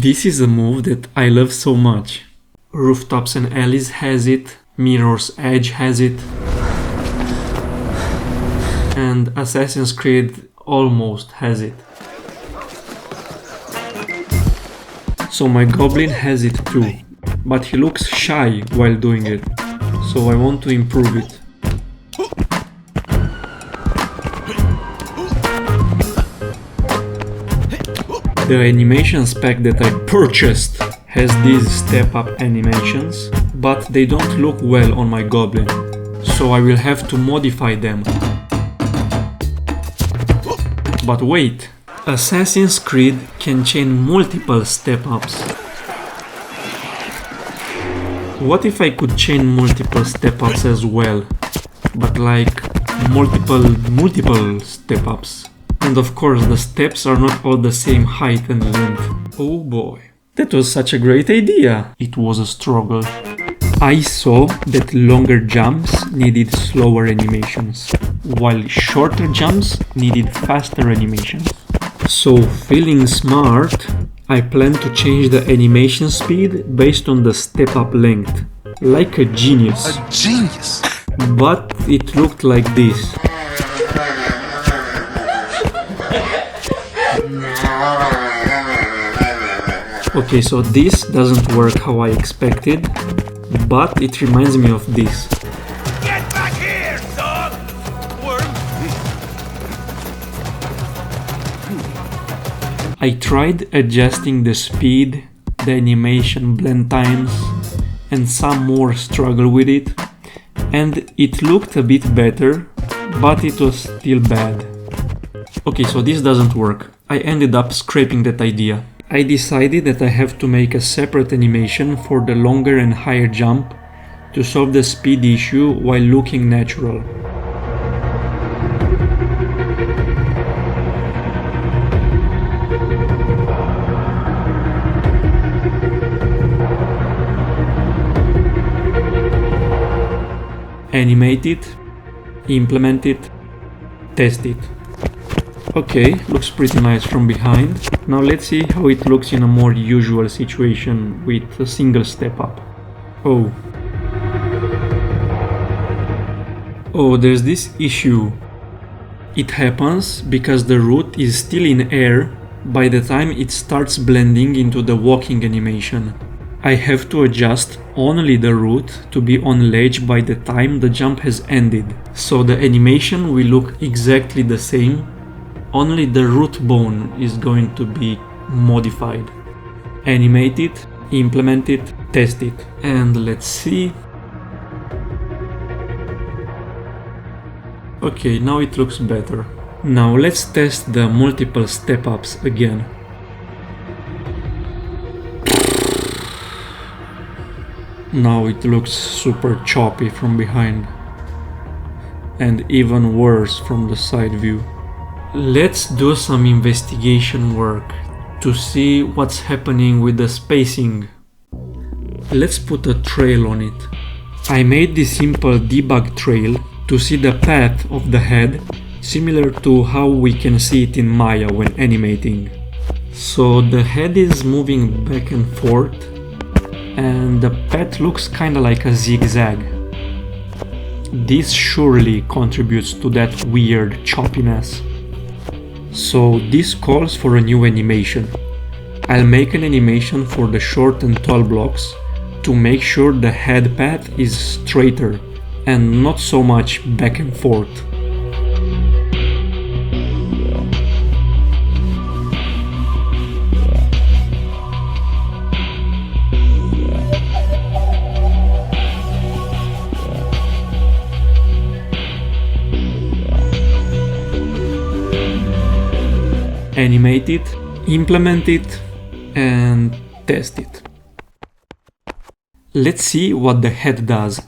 This is a move that I love so much. Rooftops and Alleys has it, Mirror's Edge has it, and Assassin's Creed almost has it. So my goblin has it too, but he looks shy while doing it, so I want to improve it. The animations pack that I purchased has these step-up animations, but they don't look well on my goblin, so I will have to modify them. But wait! Assassin's Creed can chain multiple step-ups. What if I could chain multiple step-ups as well? But like multiple step-ups. And of course the steps are not all the same height and length. Oh boy. That was such a great idea. It was a struggle. I saw that longer jumps needed slower animations, while shorter jumps needed faster animations. So, feeling smart, I plan to change the animation speed based on the step-up length. Like a genius. A genius! But it looked like this. Okay, so this doesn't work how I expected, but it reminds me of this. Get back here, dog! Worm! I tried adjusting the speed, the animation blend times, and some more struggle with it, and it looked a bit better, but it was still bad. Okay, so this doesn't work. I ended up scrapping that idea. I decided that I have to make a separate animation for the longer and higher jump to solve the speed issue while looking natural. Animate it, implement it, test it. Okay, looks pretty nice from behind. Now let's see how it looks in a more usual situation with a single step up. Oh, there's this issue. It happens because the root is still in air by the time it starts blending into the walking animation. I have to adjust only the root to be on ledge by the time the jump has ended, so the animation will look exactly the same. Only the root bone is going to be modified. Animate it, implement it, test it, and let's see. Okay, now it looks better. Now let's test the multiple step-ups again. Now it looks super choppy from behind, and even worse from the side view. Let's do some investigation work to see what's happening with the spacing. Let's put a trail on it. I made this simple debug trail to see the path of the head, similar to how we can see it in Maya when animating. So the head is moving back and forth, and the path looks kinda like a zigzag. This surely contributes to that weird choppiness. So this calls for a new animation. I'll make an animation for the short and tall blocks to make sure the head path is straighter and not so much back and forth. Animate it, implement it, and test it. Let's see what the head does.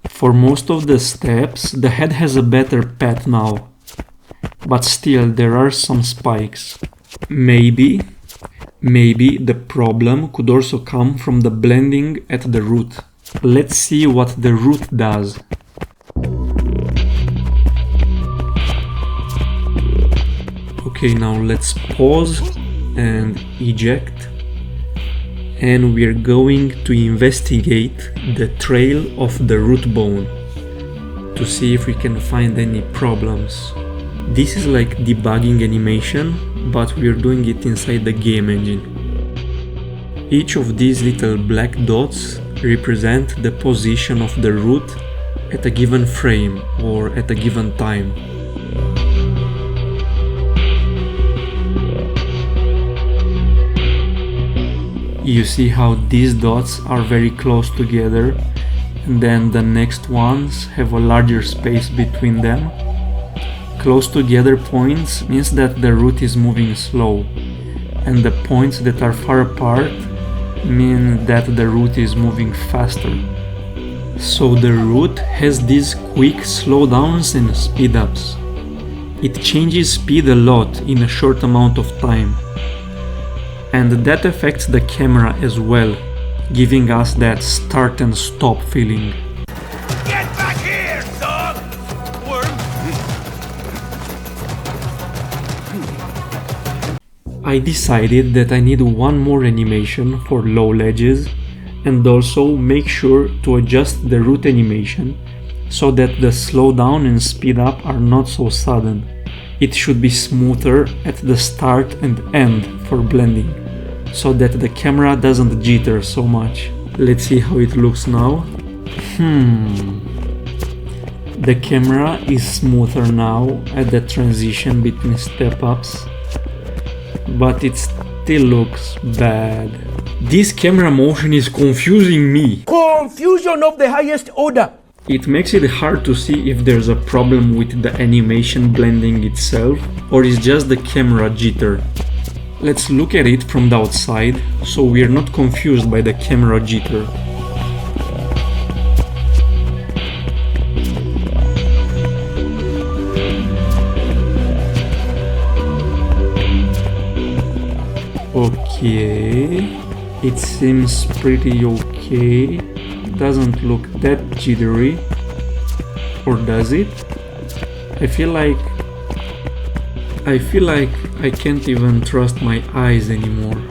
For most of the steps, the head has a better path now, but still there are some spikes. Maybe the problem could also come from the blending at the root. Let's see what the root does. Okay, now let's pause and eject. And we're going to investigate the trail of the root bone to see if we can find any problems. This is like debugging animation, but we're doing it inside the game engine. Each of these little black dots represent the position of the root at a given frame or at a given time. You see how these dots are very close together, and then the next ones have a larger space between them. Close together points means that the root is moving slow, and the points that are far apart mean that the root is moving faster. So the root has these quick slowdowns and speed ups. It changes speed a lot in a short amount of time. And that affects the camera as well, giving us that start and stop feeling. Get back here, dog! Worm! I decided that I need one more animation for low ledges, and also make sure to adjust the root animation so that the slowdown and speed up are not so sudden. It should be smoother at the start and end for blending, so that the camera doesn't jitter so much. Let's see how it looks now. The camera is smoother now at the transition between step-ups, but it still looks bad. This camera motion is confusing me. Confusion of the highest order! It makes it hard to see if there's a problem with the animation blending itself, or is just the camera jitter. Let's look at it from the outside, so we're not confused by the camera jitter. Okay, it seems pretty okay. Doesn't look that jittery, or does it? I feel like I can't even trust my eyes anymore.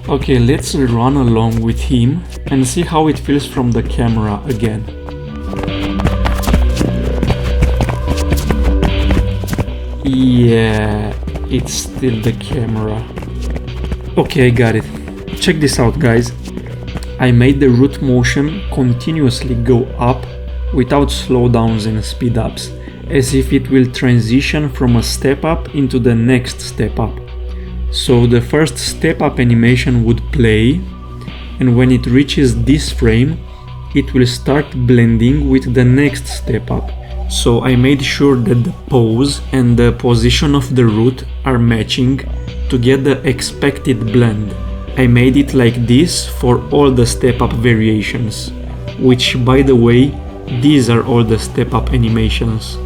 Okay, let's run along with him and see how it feels from the camera again. Yeah, it's still the camera. Okay, I got it. Check this out, guys. I made the root motion continuously go up without slowdowns and speed ups, as if it will transition from a step up into the next step up. So the first step up animation would play, and when it reaches this frame, it will start blending with the next step up. So I made sure that the pose and the position of the root are matching to get the expected blend. I made it like this for all the step up variations, which, by the way, these are all the step up animations.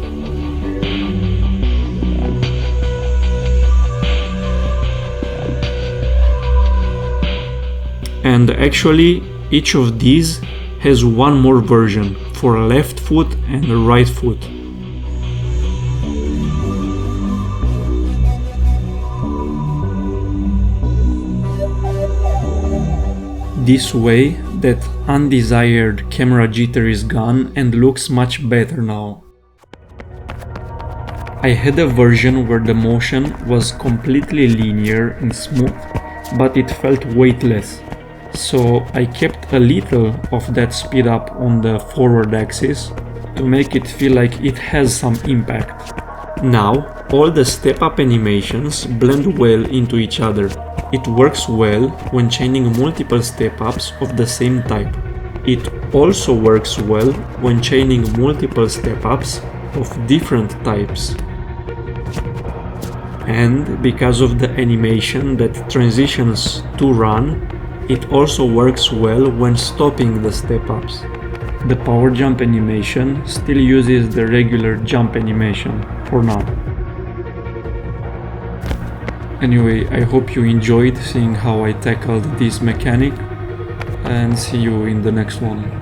And actually, each of these has one more version for a left foot and a right foot. This way, that undesired camera jitter is gone and looks much better now. I had a version where the motion was completely linear and smooth, but it felt weightless. So I kept a little of that speed up on the forward axis to make it feel like it has some impact. Now all the step up animations blend well into each other. It works well when chaining multiple step ups of the same type. It also works well when chaining multiple step ups of different types. And because of the animation that transitions to run, it also works well when stopping the step-ups. The power jump animation still uses the regular jump animation for now. Anyway, I hope you enjoyed seeing how I tackled this mechanic, and see you in the next one.